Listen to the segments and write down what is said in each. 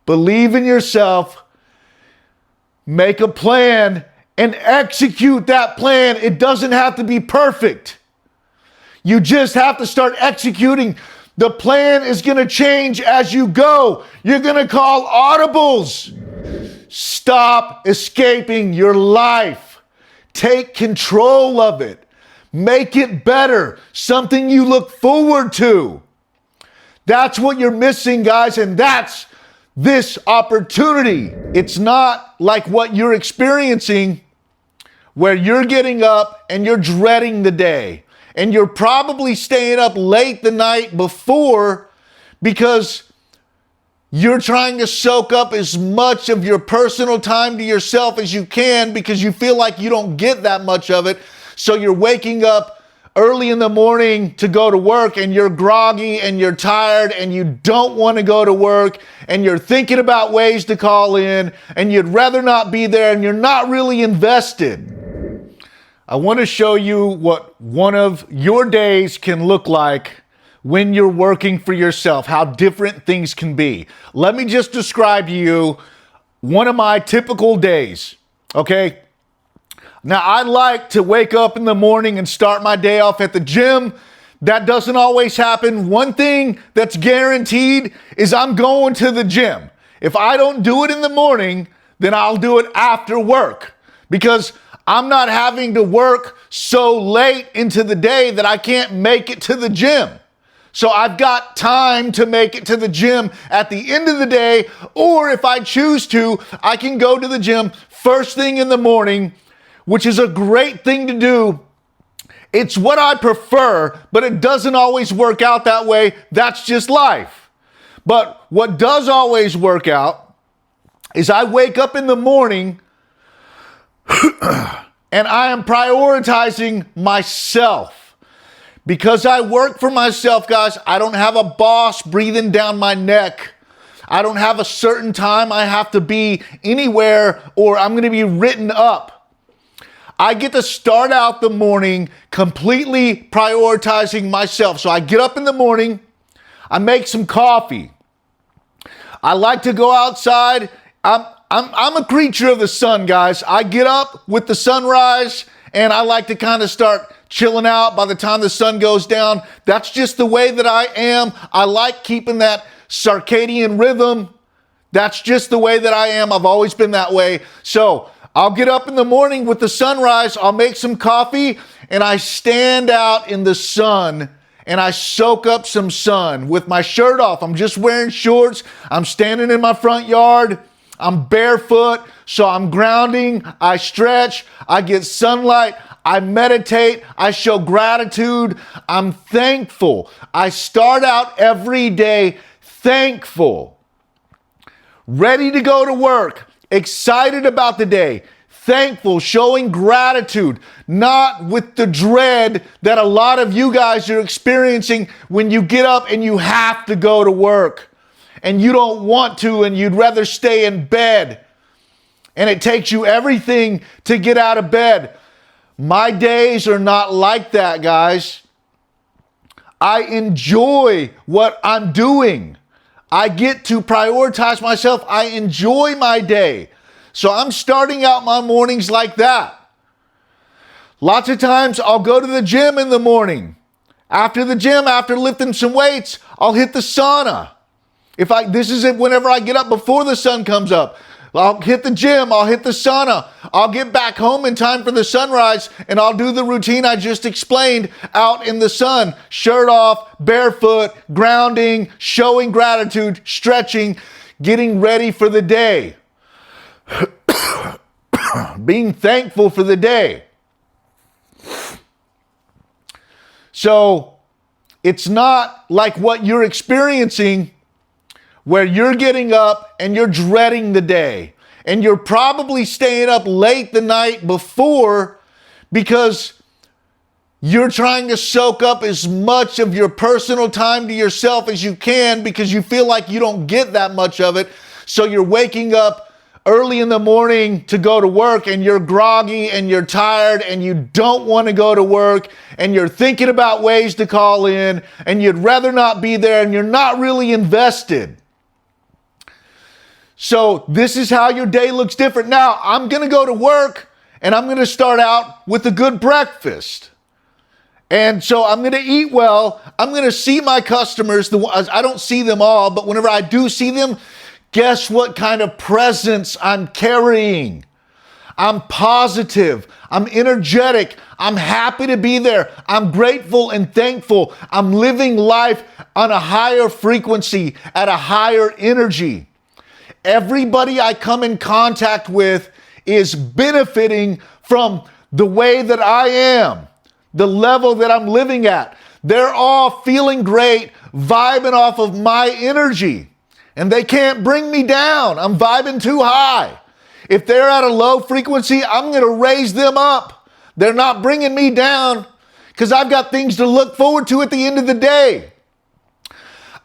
Believe in yourself, make a plan, and execute that plan. It doesn't have to be perfect. You just have to start executing. The plan is going to change as you go. You're going to call audibles. Stop escaping your life. Take control of it. Make it better. Something you look forward to. That's what you're missing, guys, and that's this opportunity. It's not like what you're experiencing where you're getting up and you're dreading the day. And you're probably staying up late the night before because you're trying to soak up as much of your personal time to yourself as you can because you feel like you don't get that much of it. So you're waking up early in the morning to go to work and you're groggy and you're tired and you don't want to go to work and you're thinking about ways to call in and you'd rather not be there and you're not really invested. I want to show you what one of your days can look like when you're working for yourself, how different things can be. Let me just describe to you one of my typical days, okay? Now, I like to wake up in the morning and start my day off at the gym. That doesn't always happen. One thing that's guaranteed is I'm going to the gym. If I don't do it in the morning, then I'll do it after work because I'm not having to work so late into the day that I can't make it to the gym. So I've got time to make it to the gym at the end of the day, or if I choose to, I can go to the gym first thing in the morning, which is a great thing to do. It's what I prefer, but it doesn't always work out that way. That's just life. But what does always work out is I wake up in the morning and I am prioritizing myself. Because I work for myself, guys, I don't have a boss breathing down my neck. I don't have a certain time I have to be anywhere or I'm going to be written up. I get to start out the morning completely prioritizing myself. So I get up in the morning, I make some coffee. I like to go outside. I'm a creature of the sun, guys. I get up with the sunrise and I like to kind of start chilling out by the time the sun goes down. That's just the way that I am. I like keeping that circadian rhythm. That's just the way that I am. I've always been that way. So I'll get up in the morning with the sunrise. I'll make some coffee and I stand out in the sun and I soak up some sun with my shirt off. I'm just wearing shorts. I'm standing in my front yard. I'm barefoot, so I'm grounding, I stretch, I get sunlight, I meditate, I show gratitude, I'm thankful. I start out every day thankful, ready to go to work, excited about the day, thankful, showing gratitude, not with the dread that a lot of you guys are experiencing when you get up and you have to go to work. And you don't want to, and you'd rather stay in bed. And it takes you everything to get out of bed. My days are not like that, guys. I enjoy what I'm doing. I get to prioritize myself. I enjoy my day. So I'm starting out my mornings like that. Lots of times I'll go to the gym in the morning. After the gym, after lifting some weights, I'll hit the sauna. This is it whenever I get up before the sun comes up. I'll hit the gym, I'll hit the sauna. I'll get back home in time for the sunrise and I'll do the routine I just explained out in the sun. Shirt off, barefoot, grounding, showing gratitude, stretching, getting ready for the day. Being thankful for the day. So it's not like what you're experiencing where you're getting up and you're dreading the day. And you're probably staying up late the night before because you're trying to soak up as much of your personal time to yourself as you can because you feel like you don't get that much of it. So you're waking up early in the morning to go to work and you're groggy and you're tired and you don't want to go to work and you're thinking about ways to call in and you'd rather not be there and you're not really invested. So this is how your day looks different. Now, I'm going to go to work and I'm going to start out with a good breakfast. And so I'm going to eat well. I'm going to see my customers. I don't see them all, but whenever I do see them, guess what kind of presence I'm carrying? I'm positive. I'm energetic. I'm happy to be there. I'm grateful and thankful. I'm living life on a higher frequency, at a higher energy. Everybody I come in contact with is benefiting from the way that I am, the level that I'm living at. They're all feeling great, vibing off of my energy, and they can't bring me down. I'm vibing too high. If they're at a low frequency, I'm going to raise them up. They're not bringing me down because I've got things to look forward to at the end of the day.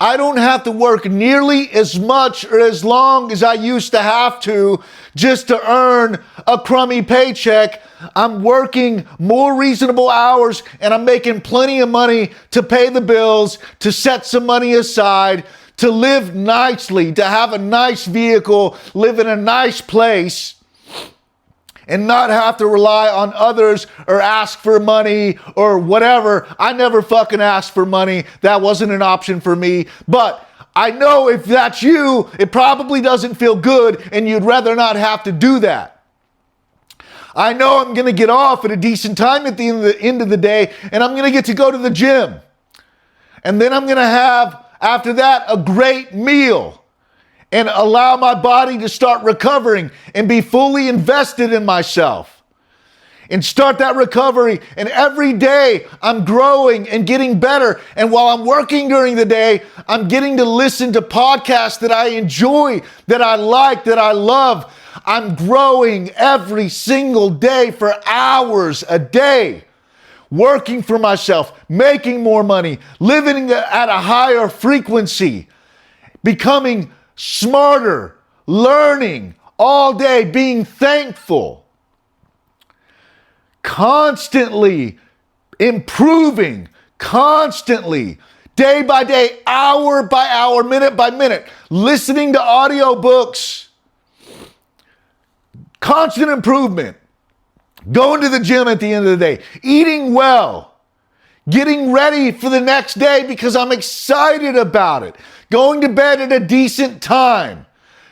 I don't have to work nearly as much or as long as I used to have to just to earn a crummy paycheck. I'm working more reasonable hours and I'm making plenty of money to pay the bills, to set some money aside, to live nicely, to have a nice vehicle, live in a nice place, and not have to rely on others or ask for money or whatever. I never fucking asked for money. That wasn't an option for me. But I know if that's you, it probably doesn't feel good and you'd rather not have to do that. I know I'm going to get off at a decent time at the end of the day, and I'm going to get to go to the gym. And then I'm going to have, after that, a great meal and allow my body to start recovering and be fully invested in myself and start that recovery. And every day I'm growing and getting better. And while I'm working during the day, I'm getting to listen to podcasts that I enjoy, that I like, that I love. I'm growing every single day for hours a day, working for myself, making more money, living at a higher frequency, becoming smarter, learning all day, being thankful, constantly improving, constantly, day by day, hour by hour, minute by minute, listening to audiobooks, constant improvement, going to the gym at the end of the day, eating well, getting ready for the next day because I'm excited about it, going to bed at a decent time,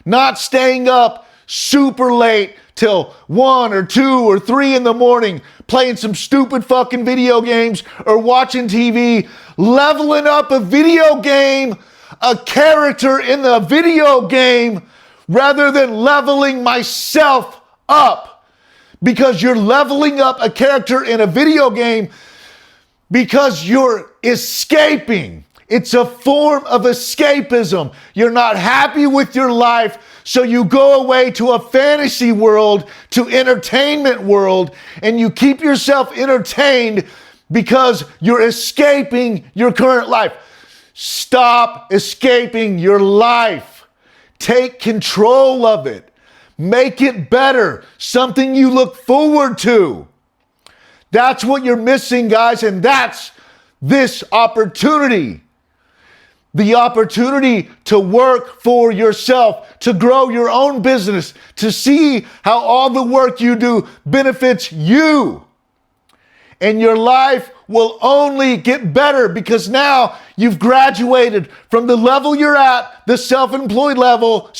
not staying up super late till 1 or 2 or 3 in the morning, playing some stupid fucking video games or watching TV, leveling up a video game, a character in the video game, rather than leveling myself up. Because you're leveling up a character in a video game because you're escaping. It's a form of escapism. You're not happy with your life, so you go away to a fantasy world, to entertainment world, and you keep yourself entertained because you're escaping your current life. Stop escaping your life. Take control of it. Make it better. Something you look forward to. That's what you're missing, guys, and that's this opportunity. The opportunity to work for yourself, to grow your own business, to see how all the work you do benefits you. And your life will only get better because now you've graduated from the level you're at, the self-employed level,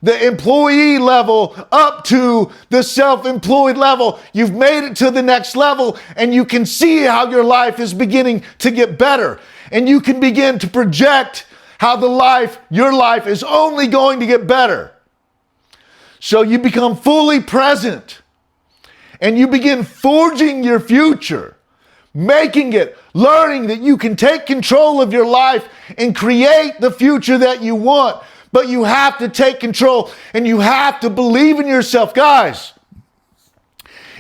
the employee level, up to the self-employed level. You've made it to the next level, and you can see how your life is beginning to get better. And you can begin to project how your life is only going to get better. So you become fully present and you begin forging your future, making it, learning that you can take control of your life and create the future that you want. But you have to take control and you have to believe in yourself. Guys,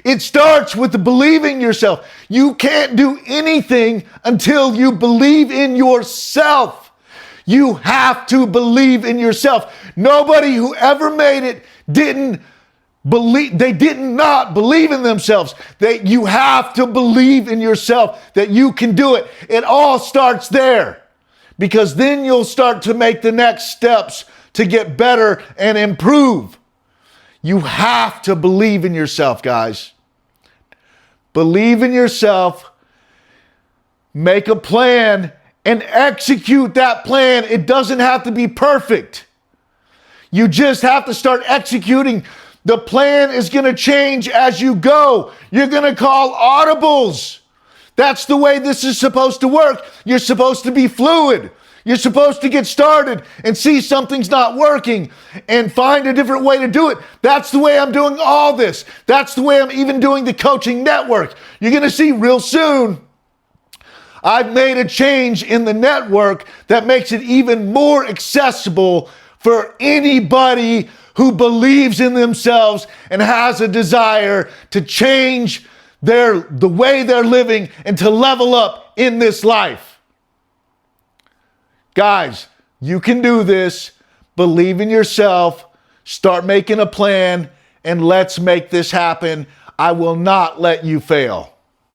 it starts with believing yourself. You can't do anything until you believe in yourself. You have to believe in yourself. Nobody who ever made it did not believe in themselves. You have to believe in yourself that you can do it. It all starts there, because then you'll start to make the next steps to get better and improve. You have to believe in yourself, guys. Believe in yourself. Make a plan and execute that plan. It doesn't have to be perfect. You just have to start executing. The plan is going to change as you go. You're going to call audibles. That's the way this is supposed to work. You're supposed to be fluid. You're supposed to get started and see something's not working and find a different way to do it. That's the way I'm doing all this. That's the way I'm even doing the coaching network. You're going to see real soon. I've made a change in the network that makes it even more accessible for anybody who believes in themselves and has a desire to change the way they're living and to level up in this life. Guys, you can do this. Believe in yourself. Start making a plan and let's make this happen. I will not let you fail.